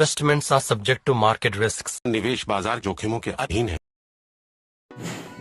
Investments are subject to market risks. निवेश बाजार जोखिमों के अधीन है।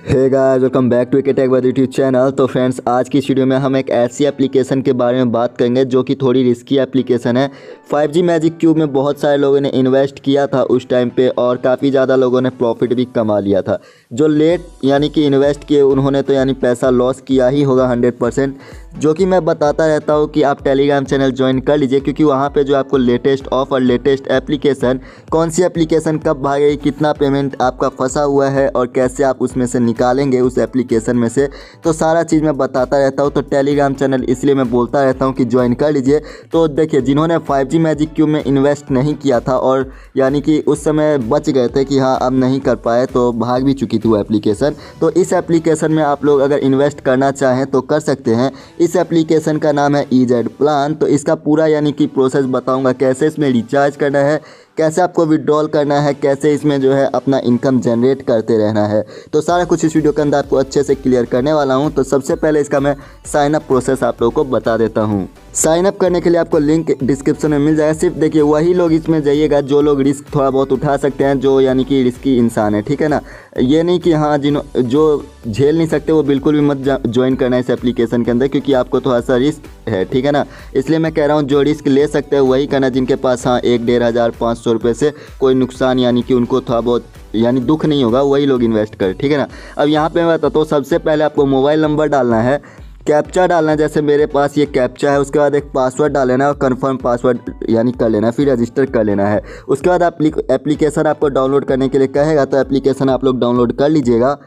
Hey guys, welcome back to tech with YouTube channel. तो फ्रेंड्स, आज की इस वीडियो में हम एक ऐसी एप्लीकेशन के बारे में बात करेंगे जो कि थोड़ी रिस्की एप्लीकेशन है। 5G मैजिक क्यूब में बहुत सारे लोगों ने इन्वेस्ट किया था उस टाइम पे और काफ़ी ज़्यादा लोगों ने प्रॉफिट भी कमा लिया था। जो लेट यानी कि इन्वेस्ट किए उन्होंने तो यानी पैसा लॉस किया ही होगा 100%, जो कि मैं बताता रहता हूँ कि आप टेलीग्राम चैनल ज्वाइन कर लीजिए, क्योंकि वहाँ पे जो आपको लेटेस्ट ऑफर, लेटेस्ट एप्लीकेशन, कौन सी एप्लीकेशन कब भागेगी, कितना पेमेंट आपका फंसा हुआ है और कैसे आप उसमें से निकालेंगे उस एप्लीकेशन में से, तो सारा चीज़ मैं बताता रहता हूँ। तो टेलीग्राम चैनल इसलिए मैं बोलता रहता हूँ कि ज्वाइन कर लीजिए। तो देखिए, जिन्होंने 5G मैजिक क्यूब में इन्वेस्ट नहीं किया था और यानी कि उस समय बच गए थे कि हाँ अब नहीं कर पाए, तो भाग भी चुकी थी वो एप्लीकेशन। तो इस एप्लीकेशन में आप लोग अगर इन्वेस्ट करना चाहें तो कर सकते हैं। इस एप्लीकेशन का नाम है EZ प्लान। तो इसका पूरा यानी कि प्रोसेस बताऊंगा, कैसे इसमें रिचार्ज करना है, कैसे आपको विड्रॉल करना है, कैसे इसमें जो है अपना इनकम जनरेट करते रहना है। तो सारा कुछ इस वीडियो के अंदर आपको अच्छे से क्लियर करने वाला हूं। तो सबसे पहले इसका मैं साइन अप प्रोसेस आप लोगों को बता देता हूं। साइन अप करने के लिए आपको लिंक डिस्क्रिप्शन में मिल जाएगा। सिर्फ देखिए, वही लोग इसमें जाइएगा जो लोग रिस्क थोड़ा बहुत उठा सकते हैं, जो यानी कि रिस्की इंसान है, ठीक है ना। ये नहीं कि हाँ जो झेल नहीं सकते वो बिल्कुल भी मत ज्वाइन करना है इस एप्लीकेशन के अंदर, क्योंकि आपको थोड़ा सा रिस्क है, ठीक है ना। इसलिए मैं कह रहा हूँ जो रिस्क ले सकते हैं वही करना, जिनके पास हाँ 1-1,500 500 रुपये से कोई नुकसान यानी कि उनको थोड़ा बहुत यानी दुख नहीं होगा, वही लोग इन्वेस्ट करें, ठीक है ना। अब यहाँ पे मैं बताता हूँ, सबसे पहले आपको मोबाइल नंबर डालना है, कैप्चा डालना है, जैसे मेरे पास ये कैप्चा है। उसके बाद एक पासवर्ड डाल लेना है और कंफर्म पासवर्ड यानी कर लेना है, फिर रजिस्टर कर लेना है। उसके बाद एप्लीकेशन आपको डाउनलोड करने के लिए कहेगा, तो एप्लीकेशन आप लोग डाउनलोड कर लीजिएगा।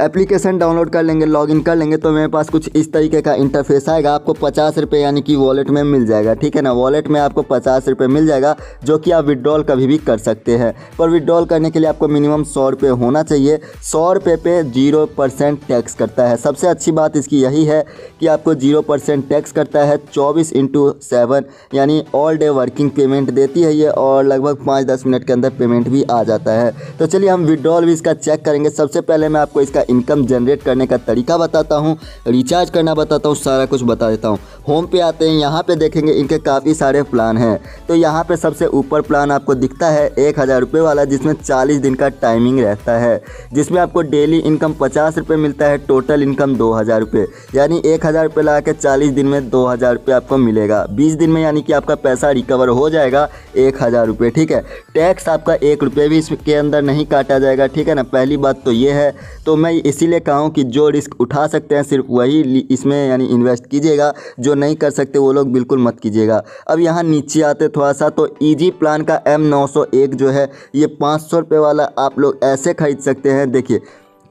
एप्लीकेशन डाउनलोड कर लेंगे, लॉगिन कर लेंगे, तो मेरे पास कुछ इस तरीके का इंटरफेस आएगा। आपको 50 रुपये यानी कि वॉलेट में मिल जाएगा, ठीक है ना। वॉलेट में आपको 50 रुपये मिल जाएगा, जो कि आप विड्रॉल कभी भी कर सकते हैं। पर विड्रॉल करने के लिए आपको मिनिमम 100 रुपये होना चाहिए। 100 रुपये पे 0% टैक्स करता है। सबसे अच्छी बात इसकी यही है कि आपको 0% टैक्स करता है। 24/7 यानी ऑल डे वर्किंग पेमेंट देती है ये, और लगभग 5-10 मिनट के अंदर पेमेंट भी आ जाता है। तो चलिए हम विड्रॉल भी इसका चेक करेंगे। सबसे पहले मैं आपको इसका इनकम जनरेट करने का तरीका बताता हूं, रिचार्ज करना बताता हूं, सारा कुछ बता देता हूं। होम पे आते हैं, यहां पे देखेंगे इनके काफ़ी सारे प्लान हैं। तो यहां पे सबसे ऊपर प्लान आपको दिखता है 1,000 रुपये वाला, जिसमें 40 दिन का टाइमिंग रहता है, जिसमें आपको डेली इनकम 50 रुपये मिलता है, टोटल इनकम 2,000 रुपये, यानी 1,000 रुपये लगा के 40 दिन में 2,000 रुपये आपको मिलेगा। 20 दिन में यानी कि आपका पैसा रिकवर हो जाएगा 1,000 रुपये, ठीक है। टैक्स आपका 1 रुपये भी इसके अंदर नहीं काटा जाएगा, ठीक है ना। पहली बात तो ये है। तो मैं इसीलिए कहूँ कि जो रिस्क उठा सकते हैं सिर्फ वही इसमें यानी इन्वेस्ट कीजिएगा, जो नहीं कर सकते वो लोग बिल्कुल मत कीजिएगा। अब यहाँ नीचे आते थोड़ा सा, तो EZ प्लान का M901 जो है, ये 500 रुपये वाला आप लोग ऐसे खरीद सकते हैं। देखिए,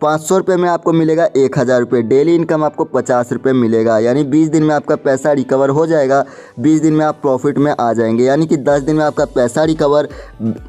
500 रुपये में आपको मिलेगा 1,000 रुपये, डेली इनकम आपको 50 रुपये मिलेगा, यानी 20 दिन में आपका पैसा रिकवर हो जाएगा। 20 दिन में आप प्रॉफिट में आ जाएंगे, यानी कि 10 दिन में आपका पैसा रिकवर,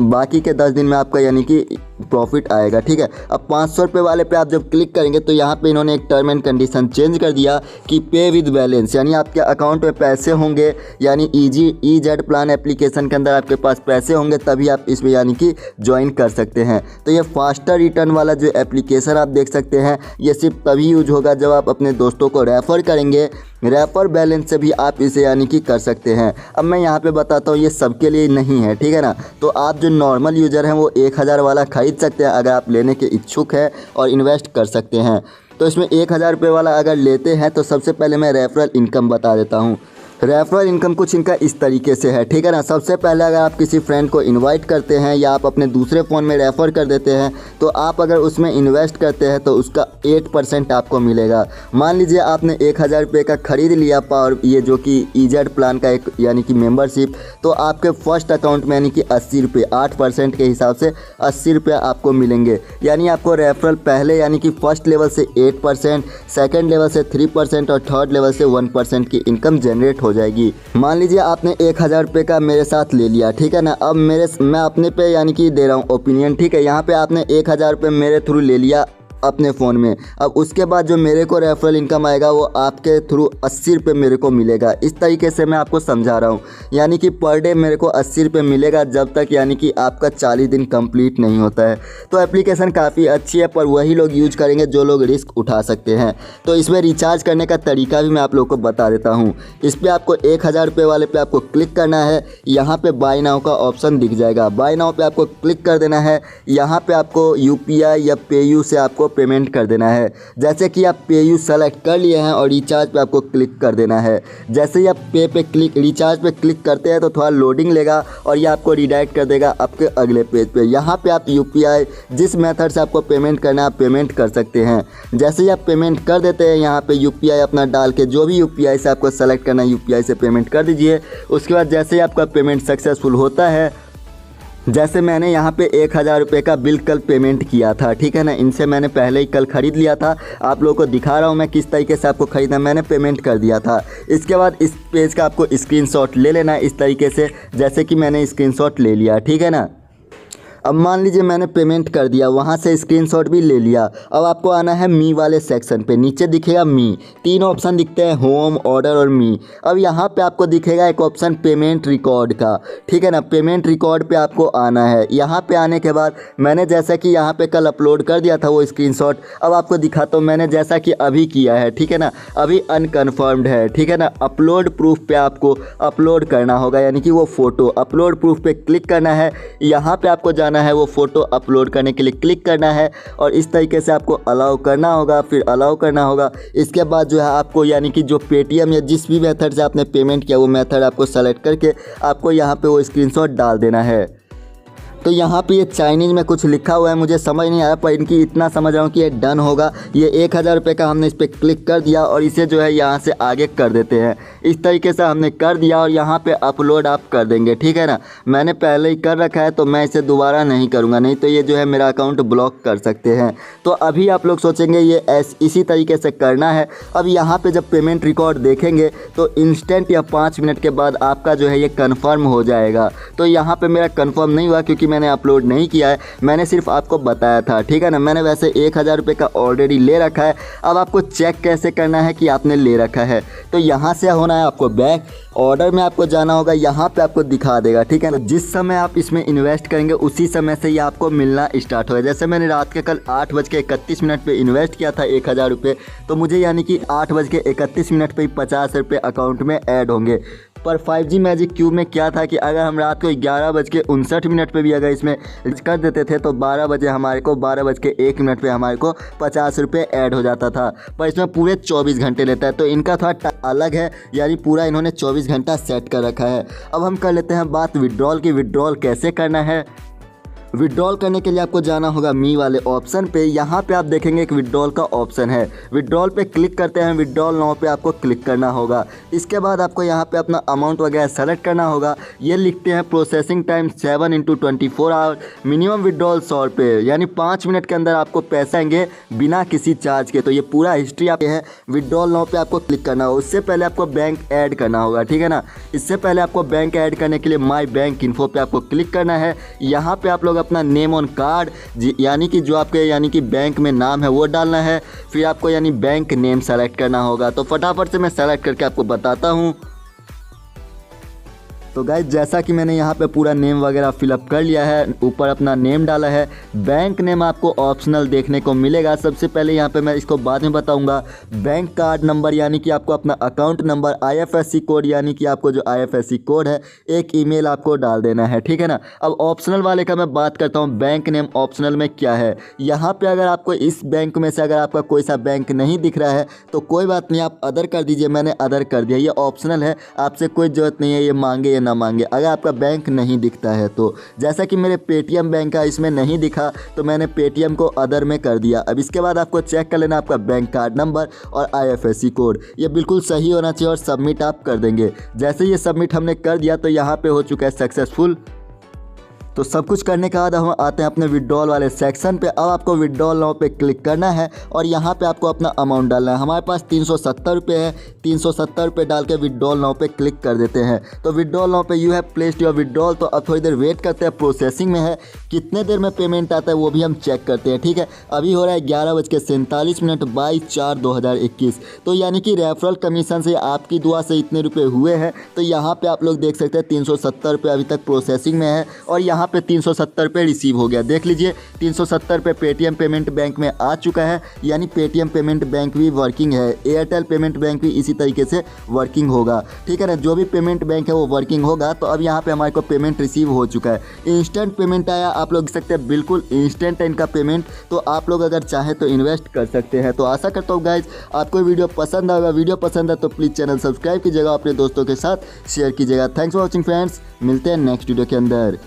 बाकी के 10 दिन में आपका यानी कि प्रॉफिट आएगा, ठीक है। अब 500 रुपये वाले पे आप जब क्लिक करेंगे तो यहाँ पे इन्होंने एक टर्म एंड कंडीशन चेंज कर दिया कि पे विद बैलेंस, यानी आपके अकाउंट में पैसे होंगे, यानी EZ प्लान एप्लीकेशन के अंदर आपके पास पैसे होंगे, तभी आप इसमें यानी कि ज्वाइन कर सकते हैं। तो ये फास्टर रिटर्न वाला जो एप्लीकेशन आप देख सकते हैं, ये सिर्फ तभी यूज होगा जब आप अपने दोस्तों को रेफ़र करेंगे। रेफर बैलेंस से भी आप इसे यानी कि कर सकते हैं। अब मैं यहाँ पे बताता हूँ, ये सबके लिए नहीं है, ठीक है ना। तो आप जो नॉर्मल यूज़र हैं वो 1,000 वाला खरीद सकते हैं अगर आप लेने के इच्छुक हैं और इन्वेस्ट कर सकते हैं। तो इसमें 1,000 रुपये वाला अगर लेते हैं तो सबसे पहले मैं रेफरल इनकम बता देता हूँ। रेफरल इनकम कुछ इनका इस तरीके से है, ठीक है ना। सबसे पहले अगर आप किसी फ्रेंड को इनवाइट करते हैं या आप अपने दूसरे फ़ोन में रेफ़र कर देते हैं, तो आप अगर उसमें इन्वेस्ट करते हैं तो उसका 8% आपको मिलेगा। मान लीजिए आपने 1,000 रुपये का ख़रीद लिया पावर, ये जो कि EZ प्लान का एक यानी कि मेंबरशिप, तो आपके फर्स्ट अकाउंट में यानी कि 80 रुपये, 8% के हिसाब से 80 रुपये आपको मिलेंगे। यानी आपको रेफरल पहले यानी कि फर्स्ट लेवल से 8%, सेकेंड लेवल से 3% और थर्ड लेवल से 1% की इनकम जनरेट हो जाएगी। मान लीजिए आपने 1,000 रुपये का मेरे साथ ले लिया, ठीक है ना। अब मैं अपने पे यानी कि दे रहा हूँ ओपिनियन, ठीक है। यहाँ पे आपने 1,000 रुपये मेरे थ्रू ले लिया अपने फ़ोन में। अब उसके बाद जो मेरे को रेफरल इनकम आएगा वो आपके थ्रू 80 रुपये मेरे को मिलेगा। इस तरीके से मैं आपको समझा रहा हूँ, यानी कि पर डे मेरे को 80 रुपये मिलेगा जब तक यानी कि आपका 40 दिन कंप्लीट नहीं होता है। तो एप्लीकेशन काफ़ी अच्छी है, पर वही लोग यूज करेंगे जो लोग रिस्क उठा सकते हैं। तो इसमें रिचार्ज करने का तरीका भी मैं आप लोग को बता देता हूँ। इस पर आपको 1000 रुपये वाले पे आपको क्लिक करना है। यहाँ पे बाय नाउ का ऑप्शन दिख जाएगा, बाय नाउ पे आपको क्लिक कर देना है। यहाँ पे आपको UPI या पेयू से आपको पेमेंट कर देना है। जैसे कि आप पेयू सेलेक्ट कर लिए हैं और रिचार्ज पे आपको क्लिक कर देना है। जैसे ही आप रिचार्ज पे क्लिक करते हैं तो थोड़ा लोडिंग लेगा और ये आपको रिडायरेक्ट कर देगा आपके अगले पेज पे। यहाँ पे आप UPI जिस मेथड से आपको पेमेंट करना है आप पेमेंट कर सकते हैं। जैसे ही आप पेमेंट कर देते हैं यहाँ पे UPI अपना डाल के, जो भी UPI से आपको सेलेक्ट करना है UPI से पेमेंट कर दीजिए। उसके बाद जैसे ही आपका पेमेंट सक्सेसफुल होता है, जैसे मैंने यहाँ पे 1000 रुपये का बिल कल पेमेंट किया था, ठीक है ना, इनसे मैंने पहले ही कल ख़रीद लिया था। आप लोगों को दिखा रहा हूँ मैं किस तरीके से आपको ख़रीदना, मैंने पेमेंट कर दिया था। इसके बाद इस पेज का आपको स्क्रीनशॉट ले लेना है इस तरीके से, जैसे कि मैंने स्क्रीनशॉट ले लिया, ठीक है ना। अब मान लीजिए मैंने पेमेंट कर दिया, वहाँ से स्क्रीनशॉट भी ले लिया। अब आपको आना है मी वाले सेक्शन पे, नीचे दिखेगा मी, 3 ऑप्शन दिखते हैं, होम, ऑर्डर और मी। अब यहाँ पे आपको दिखेगा एक ऑप्शन पेमेंट रिकॉर्ड का, ठीक है ना। पेमेंट रिकॉर्ड पे आपको आना है। यहाँ पे आने के बाद मैंने जैसा कि यहाँ पे कल अपलोड कर दिया था वो स्क्रीनशॉट, अब आपको दिखाता हूँ मैंने जैसा कि अभी किया है, ठीक है ना। अभी अनकन्फर्म्ड है, ठीक है ना। अपलोड प्रूफ पे आपको अपलोड करना होगा, यानी कि वो फ़ोटो अपलोड प्रूफ पे क्लिक करना है। यहाँ पे आपको जाना है, वो फ़ोटो अपलोड करने के लिए क्लिक करना है और इस तरीके से आपको अलाउ करना होगा, फिर अलाउ करना होगा। इसके बाद जो है आपको यानी कि जो पेटीएम या जिस भी मेथड से आपने पेमेंट किया वो मेथड आपको सेलेक्ट करके आपको यहाँ पे वो स्क्रीनशॉट डाल देना है। तो यहाँ पे ये चाइनीज़ में कुछ लिखा हुआ है, मुझे समझ नहीं आया, पर इनकी इतना समझ रहा हूँ कि ये डन होगा। ये 1000 रुपये का हमने इस पर क्लिक कर दिया और इसे जो है यहाँ से आगे कर देते हैं। इस तरीके से हमने कर दिया और यहाँ पे अपलोड आप कर देंगे, ठीक है ना। मैंने पहले ही कर रखा है तो मैं इसे दोबारा नहीं करूँगा, नहीं तो ये जो है मेरा अकाउंट ब्लॉक कर सकते हैं। तो अभी आप लोग सोचेंगे ये इसी तरीके से करना है। अब यहाँ पर जब पेमेंट रिकॉर्ड देखेंगे तो इंस्टेंट या 5 मिनट के बाद आपका जो है ये कन्फर्म हो जाएगा। तो यहाँ पर मेरा कन्फर्म नहीं हुआ क्योंकि मैंने अपलोड नहीं किया है, मैंने सिर्फ आपको बताया था, ठीक है ना। मैंने वैसे 1000 रुपये का ऑलरेडी ले रखा है। अब आपको चेक कैसे करना है कि आपने ले रखा है, तो यहाँ से होना है आपको बैक, ऑर्डर में आपको जाना होगा, यहाँ पे आपको दिखा देगा, ठीक है ना। जिस समय आप इसमें इन्वेस्ट करेंगे उसी समय से ये आपको मिलना स्टार्ट होगा। जैसे मैंने रात के कल 8:31 पे इन्वेस्ट किया था 1000 रुपये, तो मुझे यानी कि 8:31 पे ही 50 रुपये अकाउंट में ऐड होंगे। पर 5G मैजिक क्यूब में क्या था कि अगर हम रात को 11:59 पे भी अगर इसमें कर देते थे तो 12:01 पे हमारे को 50 रुपये ऐड हो जाता था। पर इसमें पूरे 24 घंटे लेता है, तो इनका थोड़ा अलग है, यानी पूरा इन्होंने 24 घंटा सेट कर रखा है। अब हम कर लेते हैं बात विड्रॉल की। विड्रॉल कैसे करना है? विड्रॉल करने के लिए आपको जाना होगा मी वाले ऑप्शन पे। यहाँ पे आप देखेंगे एक विड्रॉल का ऑप्शन है, विड्रॉल पे क्लिक करते हैं, विड्रॉल नाउ पे आपको क्लिक करना होगा। इसके बाद आपको यहाँ पे अपना अमाउंट वगैरह सेलेक्ट करना होगा। ये लिखते हैं processing time 7 × 24 hour, minimum withdrawal 100 रुपये, यानी 5 मिनट के अंदर आपको पैसे आएंगे बिना किसी चार्ज के। तो ये पूरा हिस्ट्री आप है। विड्रॉल नाउ पे आपको क्लिक करना होगा। उससे पहले आपको बैंक ऐड करना होगा, ठीक है ना। इससे पहले आपको बैंक ऐड करने के लिए माई बैंक इन्फो पे आपको क्लिक करना है। यहाँ पे आप लोग अपना नेम ऑन कार्ड यानी कि जो आपके यानी कि बैंक में नाम है वो डालना है। फिर आपको यानी बैंक नेम सेलेक्ट करना होगा। तो फटाफट से मैं सेलेक्ट करके आपको बताता हूँ। तो गाइस जैसा कि मैंने यहाँ पे पूरा नेम वगैरह फिलअप कर लिया है, ऊपर अपना नेम डाला है। बैंक नेम आपको ऑप्शनल देखने को मिलेगा। सबसे पहले यहाँ पे मैं इसको बाद में बताऊँगा। बैंक कार्ड नंबर यानी कि आपको अपना अकाउंट नंबर, IFSC कोड यानी कि आपको जो IFSC कोड है, एक ईमेल आपको डाल देना है, ठीक है ना। अब ऑप्शनल वाले का मैं बात करता हूँ। बैंक नेम ऑप्शनल में क्या है, यहाँ पर अगर आपको इस बैंक में से अगर आपका कोई सा बैंक नहीं दिख रहा है तो कोई बात नहीं, आप अदर कर दीजिए। मैंने अदर कर दिया, ये ऑप्शनल है, आपसे कोई ज़रूरत नहीं है ये मांगे ना मांगे। अगर आपका बैंक नहीं दिखता है तो, जैसा कि मेरे पेटीएम बैंक का इसमें नहीं दिखा तो मैंने पेटीएम को अदर में कर दिया। अब इसके बाद आपको चेक कर लेना आपका बैंक कार्ड नंबर और IFSC कोड, ये बिल्कुल सही होना चाहिए और सबमिट आप कर देंगे। जैसे ये सबमिट हमने कर दिया तो यहाँ पे हो चुका है सक्सेसफुल। तो सब कुछ करने के बाद हम आते हैं अपने विड्रॉल वाले सेक्शन पे। अब आपको विड्रॉल नाउ पे क्लिक करना है और यहाँ पे आपको अपना अमाउंट डालना है। हमारे पास 370 रुपये है, 370 रुपये डाल के विड्रॉल नाउ पे क्लिक कर देते हैं। तो विड्रॉल नाउ पे you have placed your withdrawal. तो अब थोड़ी देर वेट करते हैं, प्रोसेसिंग में है, कितने देर में पेमेंट आता है वो भी हम चेक करते हैं। ठीक है, अभी हो रहा है 11:47 22/4/2021। तो यानी कि रेफरल कमीशन से आपकी दुआ से इतने रुपये हुए हैं। तो यहाँ पे आप लोग देख सकते हैं 370 रुपये अभी तक प्रोसेसिंग में है और यहाँ पे 370 रुपये रिसीव हो गया। देख लीजिए 370 रुपये पेटीएम पेमेंट बैंक में आ चुका है, यानी पेटीएम पेमेंट बैंक भी वर्किंग है। एयरटेल पेमेंट बैंक भी इसी तरीके से वर्किंग होगा। ठीक है ना, जो भी पेमेंट बैंक है वो वर्किंग होगा। तो अब यहाँ पे हमारे को पेमेंट रिसीव हो चुका है, इंस्टेंट पेमेंट आया। आप लोग देख सकते हैं बिल्कुल इंस्टेंट है इनका पेमेंट। तो आप लोग अगर चाहें तो इन्वेस्ट कर सकते हैं। तो आशा करता हूँ गाइज आपको वीडियो पसंद आएगा। वीडियो पसंद है तो प्लीज़ चैनल सब्सक्राइब कीजिएगा, अपने दोस्तों के साथ शेयर कीजिएगा। थैंक्स फॉर वॉचिंग फ्रेंड्स, मिलते हैं नेक्स्ट वीडियो के अंदर।